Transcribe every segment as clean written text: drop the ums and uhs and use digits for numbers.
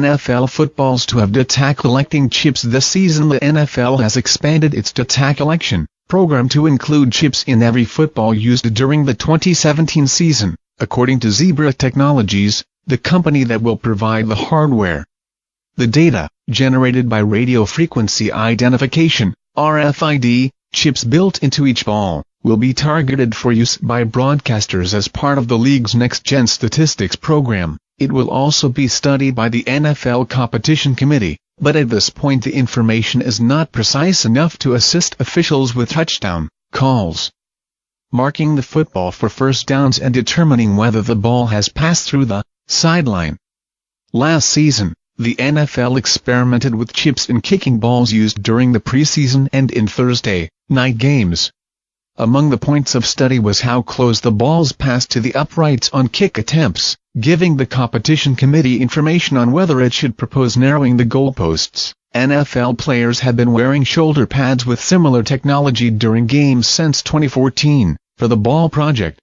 NFL footballs to have data collecting chips this season. The NFL has expanded its data collection program to include chips in every football used during the 2017 season, according to Zebra Technologies, the company that will provide the hardware. The data, generated by radio frequency identification, RFID, chips built into each ball, will be targeted for use by broadcasters as part of the league's next-gen statistics program. It will also be studied by the NFL Competition Committee, but at this point the information is not precise enough to assist officials with touchdown calls, marking the football for first downs and determining whether the ball has passed through the sideline. Last season, the NFL experimented with chips in kicking balls used during the preseason and in Thursday night games. Among the points of study was how close the balls passed to the uprights on kick attempts, giving the competition committee information on whether it should propose narrowing the goalposts. NFL players have been wearing shoulder pads with similar technology during games since 2014, for the Ball Project.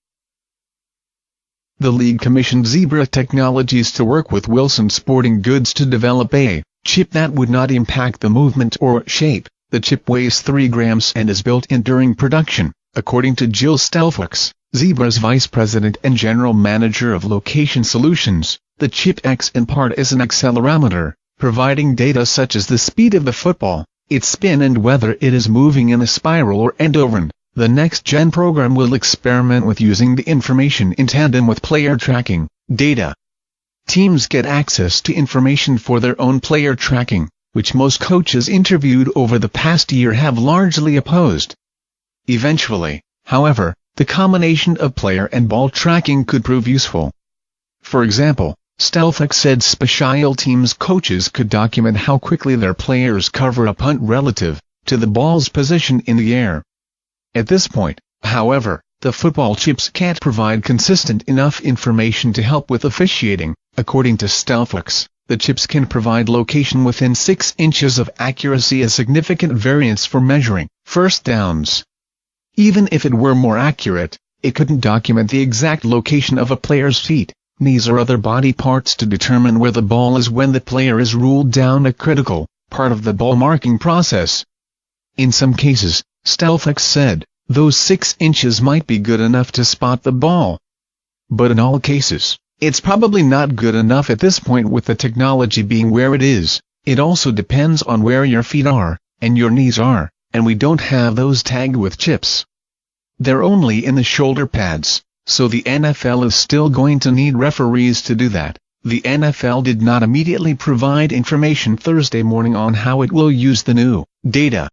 The league commissioned Zebra Technologies to work with Wilson Sporting Goods to develop a chip that would not impact the movement or shape. The chip weighs 3 grams and is built in during production, according to Jill Stelfox, Zebra's vice president and general manager of location solutions. The chip X in part is an accelerometer, providing data such as the speed of the football, its spin and whether it is moving in a spiral or end over. The next-gen program will experiment with using the information in tandem with player tracking data. Teams get access to information for their own player tracking, which most coaches interviewed over the past year have largely opposed. Eventually, however, the combination of player and ball tracking could prove useful. For example, Stelfox said special teams coaches could document how quickly their players cover a punt relative to the ball's position in the air. At this point, however, the football chips can't provide consistent enough information to help with officiating. According to Stelfox, the chips can provide location within 6 inches of accuracy, a significant variance for measuring first downs. Even if it were more accurate, it couldn't document the exact location of a player's feet, knees or other body parts to determine where the ball is when the player is ruled down, a critical part of the ball marking process. In some cases, Stelfox said, those 6 inches might be good enough to spot the ball. But in all cases, it's probably not good enough at this point with the technology being where it is. It also depends on where your feet are, and your knees are, and we don't have those tagged with chips. They're only in the shoulder pads, so the NFL is still going to need referees to do that. The NFL did not immediately provide information Thursday morning on how it will use the new data.